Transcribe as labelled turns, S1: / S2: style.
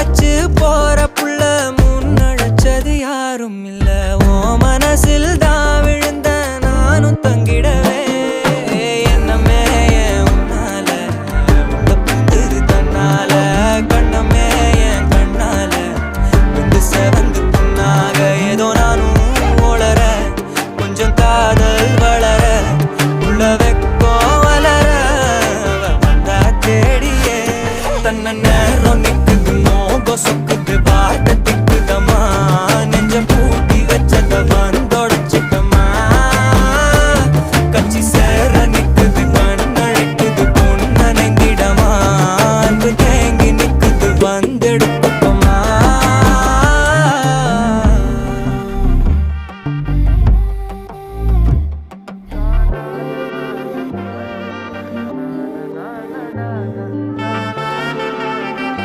S1: அழைச்சு போற புள்ள முன்னழைச்சது யாரும் இல்ல. ஓ மனசில் தான் விழுந்த நானும் தங்கிடவே என்னமே உன்னால புந்துது தன்னால கண்ணமே என் கண்ணால வந்து செவந்து புண்ணாக ஏதோ நானும் ஒளர கொஞ்சம் காதல் வளர உள்ள வெக்கோ வளர வந்தா தேடியே தன்ன நேரம் நிக்குது மோகம் சொக்குது வாட்ட திக்குதமா நெஞ்சம் பூட்டி வச்சத வந்தொடச்சிட்டமா கச்சி சேர நிக்குது கண்ணழைக்குது பொண்ண நெங்கிடமா அன்பு தேங்கி நிக்குது வந்தெடு